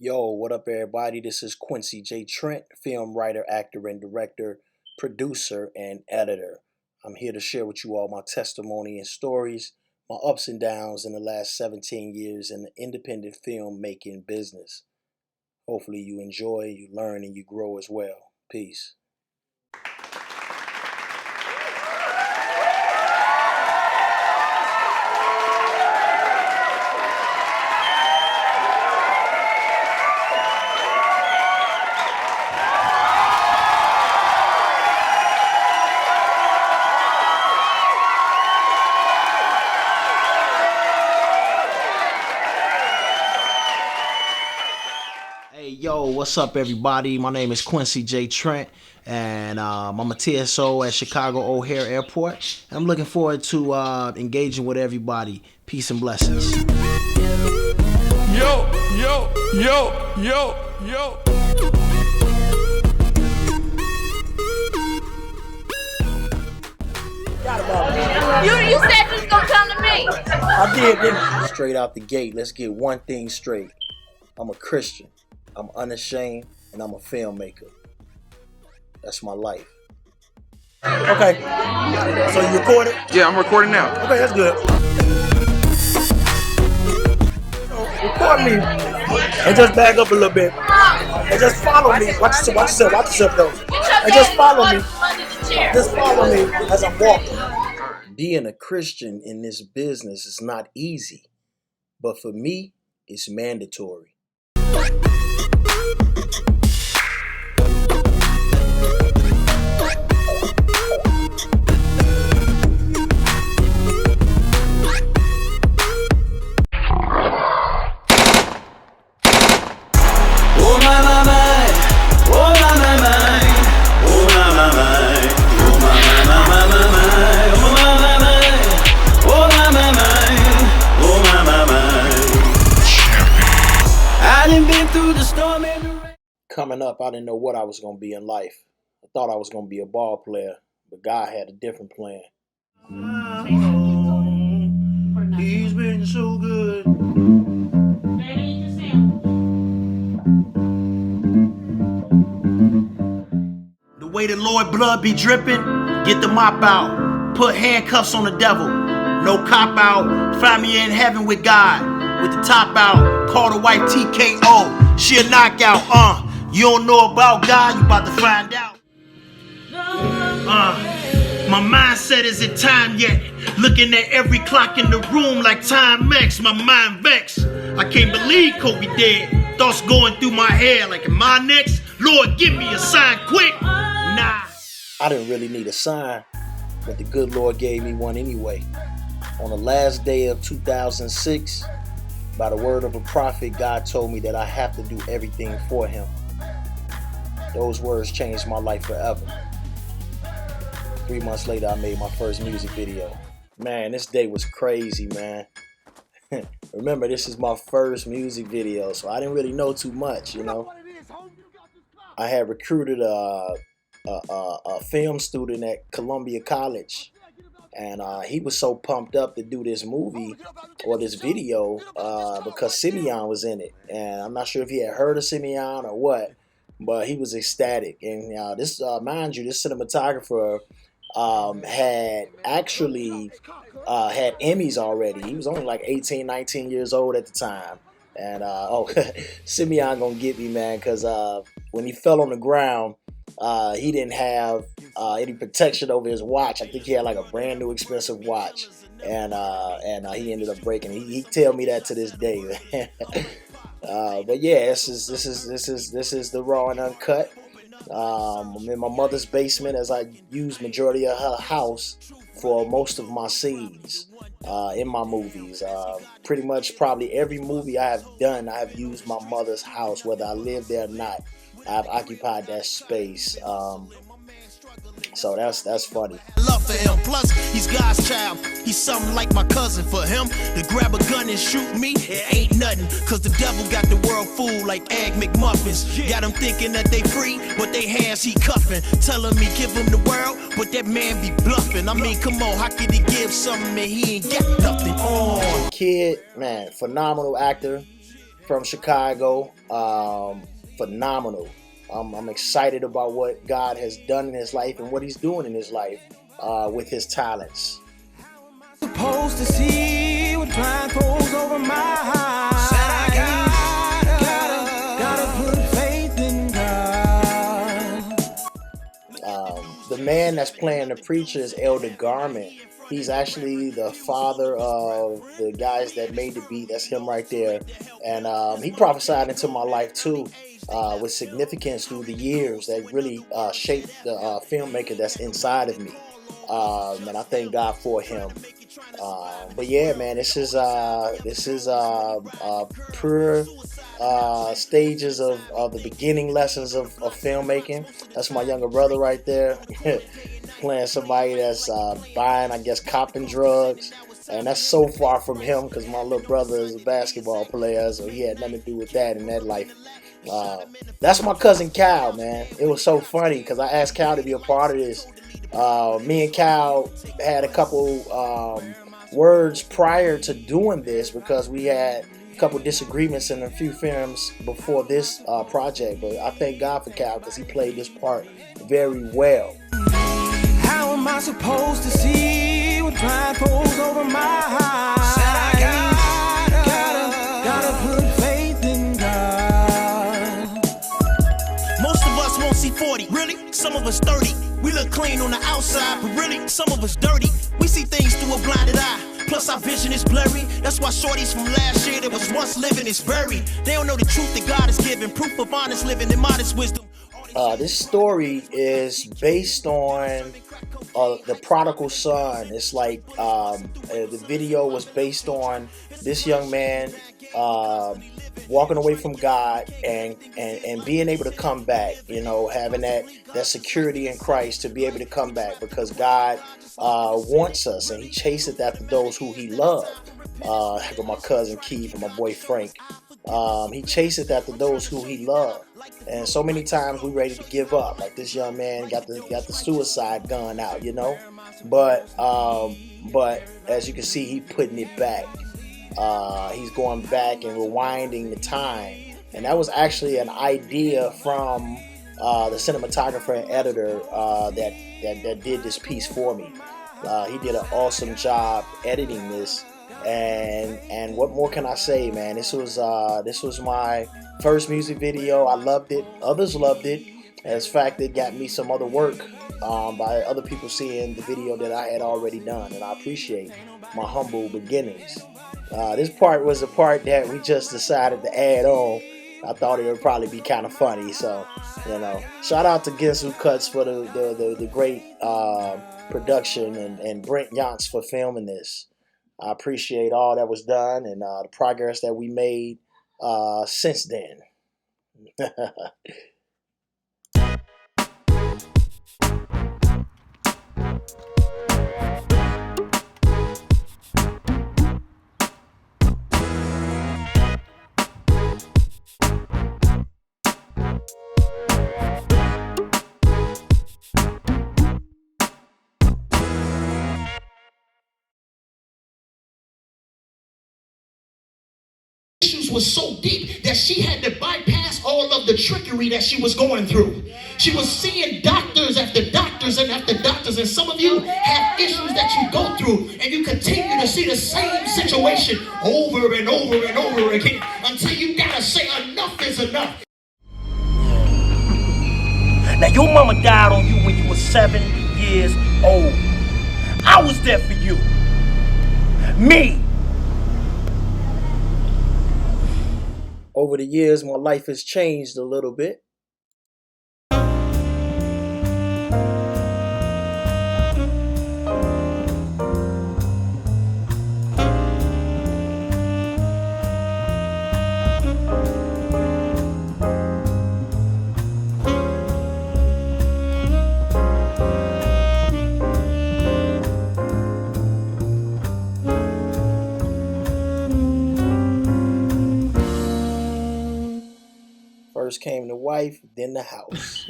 Yo, what up, everybody? This is Quincy J. Trent, film writer, actor, and director, producer, and editor. I'm here to share with you all my testimony and stories, my ups and downs in the last 17 years in the independent filmmaking business. Hopefully you enjoy, you learn, and you grow as well. Peace. Hey, yo, what's up, everybody? My name is Quincy J. Trent, and I'm a TSO at Chicago O'Hare Airport. And I'm looking forward to engaging with everybody. Peace and blessings. Yo, yo, yo, yo, yo. You said you was gonna come to me. I did, didn't I? Straight out the gate, let's get one thing straight. I'm a Christian. I'm unashamed, and I'm a filmmaker. That's my life. Okay. So you recording? Yeah, I'm recording now. Okay, that's good. Record me. And just back up a little bit. And just follow me. Watch yourself though. And just follow me. Just follow me as I'm walking. Being a Christian in this business is not easy. But for me, it's mandatory. Coming up, I didn't know what I was going to be in life. I thought I was going to be a ball player, but God had a different plan. He's been so good. The way the Lord blood be dripping, get the mop out. Put handcuffs on the devil. No cop out. Find me in heaven with God. With the top out. Call the wife TKO. She a knockout. You don't know about God, you about to find out. My mindset isn't time yet. Looking at every clock in the room like time X. My mind vexed. I can't believe Kobe dead. Thoughts going through my head like, am I next? Lord, give me a sign quick. Nah. I didn't really need a sign, but the good Lord gave me one anyway. On the last day of 2006, by the word of a prophet, God told me that I have to do everything for him. Those words changed my life forever. 3 months later, I made my first music video. Man, this day was crazy, man. Remember, this is my first music video, so I didn't really know too much, you know. I had recruited a film student at Columbia College, and he was so pumped up to do this movie or this video because Simeon was in it. And I'm not sure if he had heard of Simeon or what, but he was ecstatic. And this, mind you, this cinematographer had actually had Emmys already. He was only like 18, 19 years old at the time. And Simeon gonna get me, man, because when he fell on the ground, he didn't have any protection over his watch. I think he had like a brand new expensive watch, and he ended up breaking. He tell me that to this day. But yeah, this is the raw and uncut. I'm in my mother's basement as I use majority of her house for most of my scenes in my movies. Pretty much probably every movie I have done, I have used my mother's house, whether I live there or not. I've occupied that space. So that's funny. Love for him. Plus, he's God's child. He's something like my cousin. For him to grab a gun and shoot me, it ain't nothing. Cause the devil got the world fooled like Egg McMuffins. Got them thinking that they free, but they hands he cuffing. Telling me give him the world, but that man be bluffing. I mean, come on, how could he give something and he ain't got nothing? Kid, man, phenomenal actor. from Chicago. Phenomenal. I'm excited about what God has done in his life and what he's doing in his life with his talents. Supposed to see with blindfolds over my eyes. Said I gotta put faith in God. The man that's playing the preacher is Elder Garment. He's actually the father of the guys that made the beat. That's him right there. And he prophesied into my life too, with significance through the years that really shaped the filmmaker that's inside of me. And I thank God for him. But yeah, man, this is pure stages of the beginning lessons of filmmaking. That's my younger brother right there, playing somebody that's buying, I guess, copping drugs. And that's so far from him because my little brother is a basketball player, so he had nothing to do with that in that life. That's my cousin Cal, man. It was so funny because I asked Cal to be a part of this. Me and Cal had a couple words prior to doing this because we had a couple disagreements in a few films before this project. But I thank God for Cal because he played this part very well. How am I supposed to see with blindfolds over my eyes? Said I gotta put faith in God. Most of us won't see 40, really? Some of us 30. We look clean on the outside, but really, some of us dirty. We see things through a blinded eye. Plus our vision is blurry. That's why shorties from last year that was once living is buried. They don't know the truth that God has given. Proof of honest living and modest wisdom. This story is based on the prodigal son. It's like the video was based on this young man walking away from God and being able to come back, you know, having that security in Christ to be able to come back because God wants us and he chaseth after those who he loved. Like my cousin Keith and my boy Frank. He chaseth after those who he loved. And so many times we ready to give up. Like this young man got the suicide gun out, you know. But as you can see, he putting it back. He's going back and rewinding the time. And that was actually an idea from the cinematographer and editor that did this piece for me. He did an awesome job editing this. And what more can I say, man? This was my first music video. I loved it. Others loved it. As a fact, it got me some other work by other people seeing the video that I had already done, and I appreciate my humble beginnings. This part was a part that we just decided to add on. I thought it would probably be kind of funny, so you know. Shout out to Ginsu Cuts for the great production and Brent Yance for filming this. I appreciate all that was done and the progress that we made since then. Was so deep that she had to bypass all of the trickery that she was going through. She was seeing doctors after doctors and after doctors, and some of you have issues that you go through and you continue to see the same situation over and over and over again until you gotta say enough is enough. Now your mama died on you when you were 7 years old. I was there for you. Me. Over the years, my life has changed a little bit. First came the wife, then the house.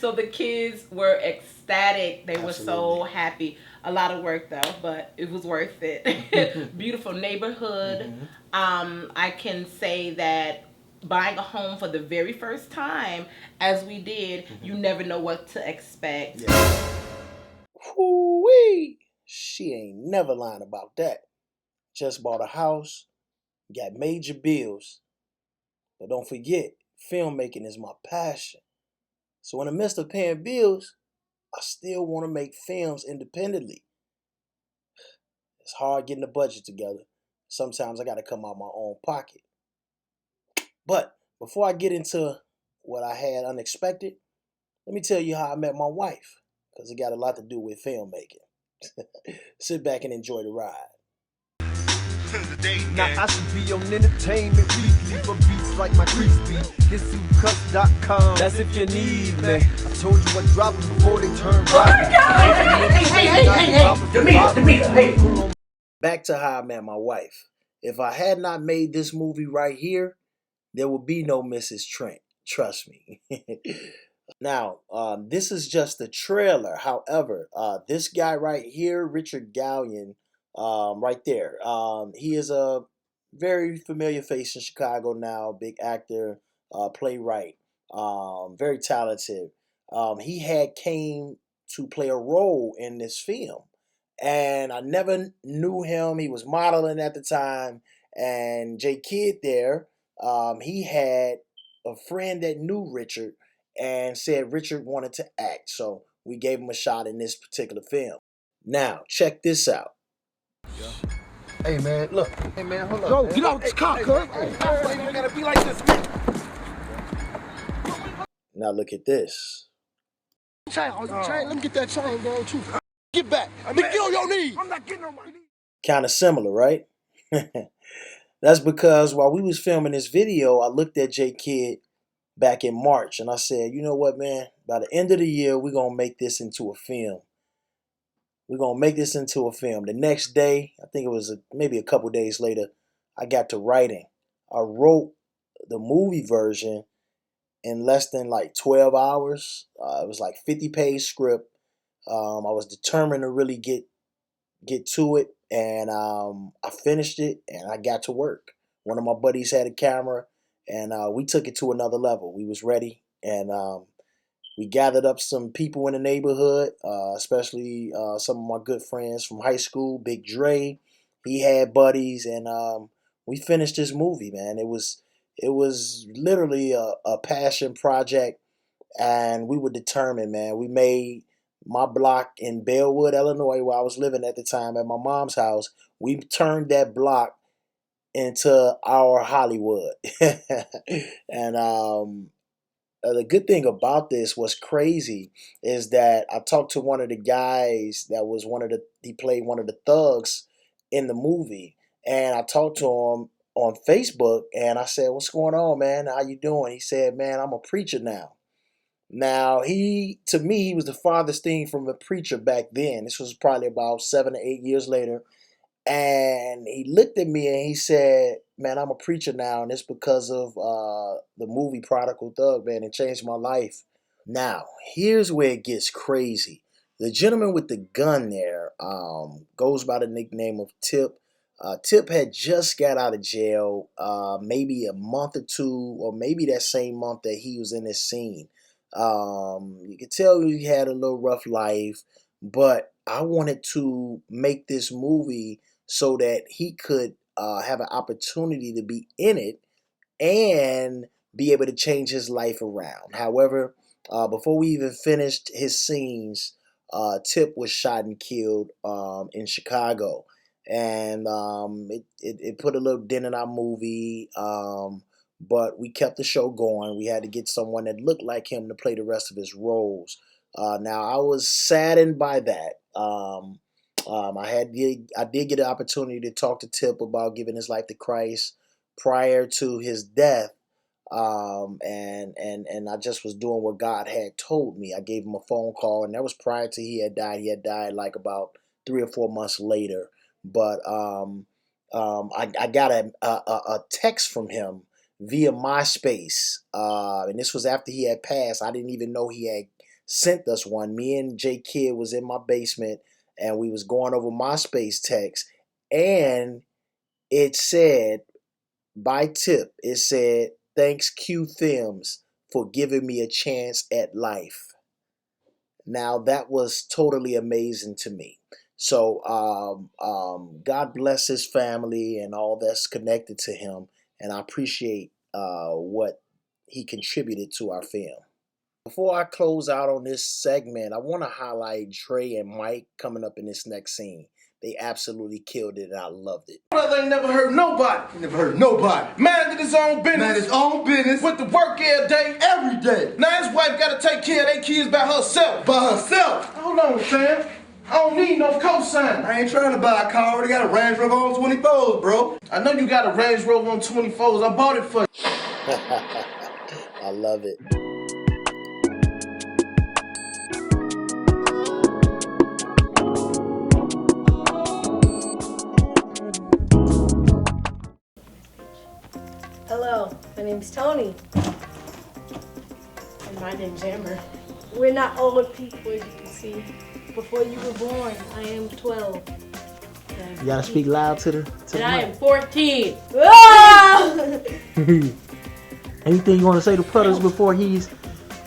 So the kids were ecstatic. They were so Absolutely. happy. A lot of work though, but it was worth it. Beautiful neighborhood. I can say that buying a home for the very first time, as we did, you never know what to expect. Yeah. Whoo-wee. She ain't never lying about that. Just bought a house, got major bills. But don't forget, filmmaking is my passion. So in the midst of paying bills, I still want to make films independently. It's hard getting the budget together. Sometimes I got to come out my own pocket. But before I get into what I had unexpected, let me tell you how I met my wife, because it got a lot to do with filmmaking. Sit back and enjoy the ride. Now I should be on entertainment weekly for beats like my crease beat. GetSuitCuts.com. That's if you need me. I told you I dropped them before they turn right. Hey. Back to how I met my wife. If I had not made this movie right here, there would be no Mrs. Trent. Trust me. Now, this is just a trailer. However, this guy right here, Richard Gallion, right there, he is a very familiar face in Chicago now, big actor, playwright, very talented. He had came to play a role in this film, and I never knew him. He was modeling at the time, and J Kidd there, he had a friend that knew Richard and said Richard wanted to act, so we gave him a shot in this particular film. Now, check this out. Hey man, look. Hey man, hold up. Yo, get out this car, cuz. You gotta be like this, man. Now look at this. Let me get that chain down too. Get back. Get on your knees. I'm not getting on my knees. Kind of similar, right? That's because while we was filming this video, I looked at J Kidd back in March and I said, you know what, man? By the end of the year, we're going to make this into a film. We're going to make this into a film. The next day, I think it was maybe a couple days later, I got to writing. I wrote the movie version in less than like 12 hours. It was like 50-page script. I was determined to really get to it, and I finished it and I got to work. One of my buddies had a camera, and we took it to another level. We was ready, and we gathered up some people in the neighborhood, especially some of my good friends from high school. Big Dre, he had buddies, and we finished this movie, man. It was literally a passion project, and we were determined, man. We made my block in Bellwood, Illinois, where I was living at the time at my mom's house. We turned that block into our Hollywood. And the good thing about this was crazy is that I talked to one of the guys that was he played one of the thugs in the movie. And I talked to him on Facebook and I said, what's going on, man? How you doing? He said, man, I'm a preacher now. Now, to me, he was the farthest thing from a preacher back then. This was probably about 7 or 8 years later. And he looked at me and he said, man, I'm a preacher now. And it's because of the movie Prodigal Dove, man. It changed my life. Now, here's where it gets crazy. The gentleman with the gun there goes by the nickname of Tip. Tip had just got out of jail maybe a month or two, or maybe that same month that he was in this scene. You could tell he had a little rough life, but I wanted to make this movie so that he could have an opportunity to be in it and be able to change his life around. However, before we even finished his scenes, Tip was shot and killed in Chicago. And it put a little dent in our movie, but we kept the show going. We had to get someone that looked like him to play the rest of his roles. Now, I was saddened by that. I did get an opportunity to talk to Tip about giving his life to Christ prior to his death, and I just was doing what God had told me. I gave him a phone call, and that was prior to he had died. He had died like about 3 or 4 months later. But I got a text from him via MySpace. And this was after he had passed. I didn't even know he had sent us one. Me and J Kid was in my basement and we was going over MySpace text, and it said, by tip, it said, "Thanks Q Films for giving me a chance at life." Now that was totally amazing to me. So God bless his family and all that's connected to him, and I appreciate what he contributed to our film. Before I close out on this segment, I want to highlight Dre and Mike coming up in this next scene. They absolutely killed it, and I loved it. Brother ain't never heard nobody. He never heard nobody. Man did his own business. Man his own business. Went to work every day. Every day. Now his wife got to take care of their kids by herself. By herself? Hold on, fam. I don't need no cosign. I ain't trying to buy a car. I already got a Range Rover on 24s, bro. I know you got a Range Rover on 24s. I bought it for you. I love it. Hello, my name's Tony. And my name's Amber. We're not old people, as you can see. Before you were born, I am 12. You gotta speak loud to the And I am mic. 14. Ah! Anything you want to say to Puddles before he's...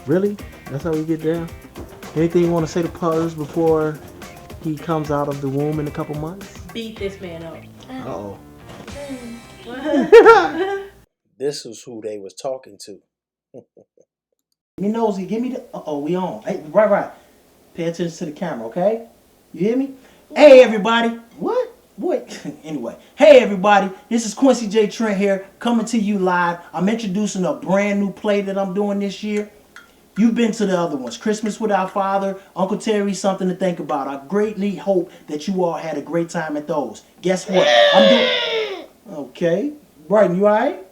Really? That's how we get down? Anything you want to say to Puddles before he comes out of the womb in a couple months? Beat this man up. Uh-oh. This was who they was talking to. Give me nosy. Give me the... Uh-oh, we on. Hey, right. Pay attention to the camera, okay? You hear me? Hey, everybody. What? Anyway. Hey, everybody. This is Quincy J. Trent here, coming to you live. I'm introducing a brand new play that I'm doing this year. You've been to the other ones. Christmas with Our Father, Uncle Terry, Something to Think About. I greatly hope that you all had a great time at those. Guess what? I'm doing... Okay. Brighton, you all right?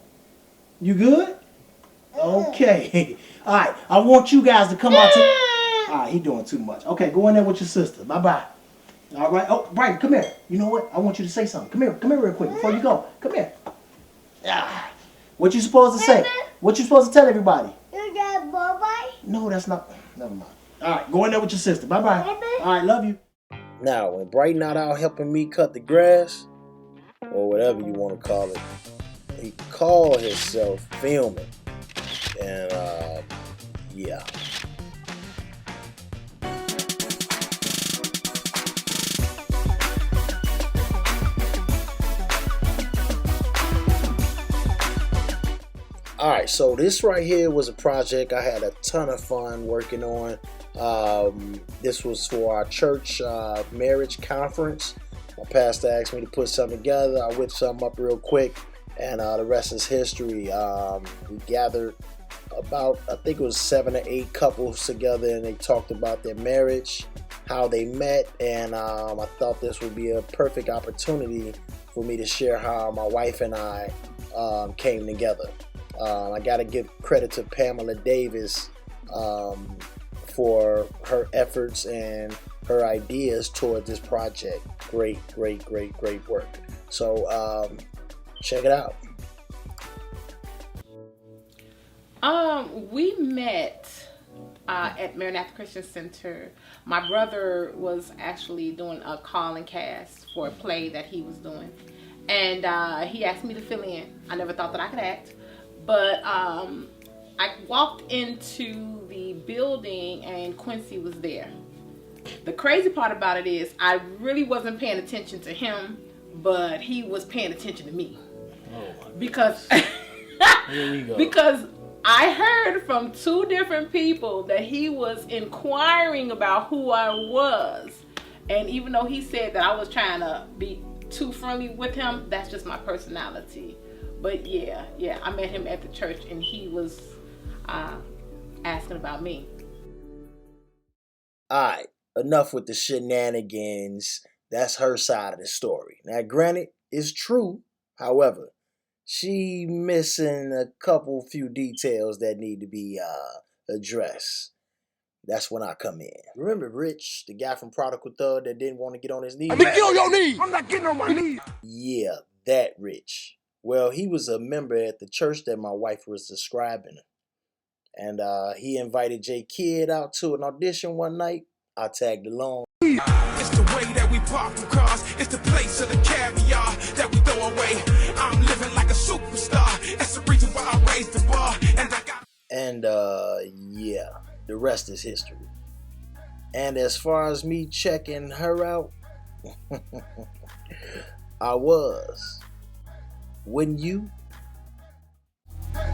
You good? Okay. All right. I want you guys to come out to... All right, he doing too much. Okay, go in there with your sister. Bye-bye. All right. Oh, Brighton, come here. You know what? I want you to say something. Come here real quick before you go. Come here. Ah. What you supposed to say? What you supposed to tell everybody? You got bye-bye? No, that's not... Never mind. All right, go in there with your sister. Bye-bye. All right, love you. Now, when Brighton not out helping me cut the grass, or whatever you want to call it, he called himself filming. And, yeah. Alright, so this right here was a project I had a ton of fun working on. This was for our church marriage conference. My pastor asked me to put something together. I whipped something up real quick, and the rest is history. We gathered about, I think it was 7 or 8 couples together, and they talked about their marriage, how they met, and I thought this would be a perfect opportunity for me to share how my wife and I came together. I got to give credit to Pamela Davis for her efforts and her ideas toward this project. Great work. So check it out. We met at Maranatha Christian Center. My brother was actually doing a call and cast for a play that he was doing, and he asked me to fill in. I never thought that I could act, but I walked into the building and Quincy was there. The crazy part about it is I really wasn't paying attention to him, but he was paying attention to me. Because Here we go. because I heard from 2 different people that he was inquiring about who I was. And even though he said that I was trying to be too friendly with him, that's just my personality. But yeah, I met him at the church and he was asking about me. Alright, enough with the shenanigans. That's her side of the story. Now, granted, it's true. However, she missing a few details that need to be addressed. That's when I come in. Remember Rich, the guy from Prodigal Dove that didn't want to get on his knees? Let me get on your knees. I'm not getting on my knees. Yeah, that Rich. Well, he was a member at the church that my wife was describing. And he invited J Kidd out to an audition one night. I tagged along. It's the way that we park the cars. It's the place of the caviar that we throw away. I'm living like a superstar. That's the reason why I raised the bar. And yeah, the rest is history. And as far as me checking her out, I was. Wouldn't you? When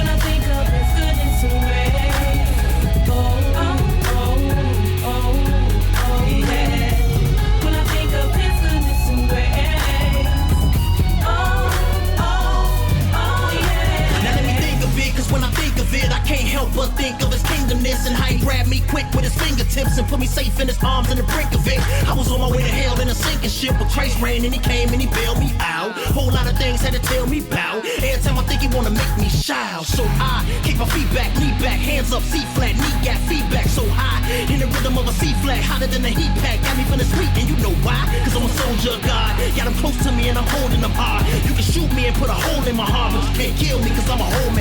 I think of his goodness and grace, yeah. When I think of his goodness and grace, yeah. Now let me think of it, cause when I think of it, I can't help but think of his kingdomness and how he grabbed me quick with his fingertips and put me safe in his arms in the brink of it. I was on my way to hell in a sinking ship, but Christ rained and he came and he bailed me out. Whole lot of things had to tell me about. Every time I think he wanna make me shout, so I kick my feet back, knee back, hands up, C flat, knee got feedback so high in the rhythm of a C flat, hotter than a heat pack. Got me feeling sweet, and you know why? Cause I'm a soldier of God. Got him close to me and I'm holding him hard. You can shoot me and put a hole in my heart, but you can't kill me cause I'm a whole man.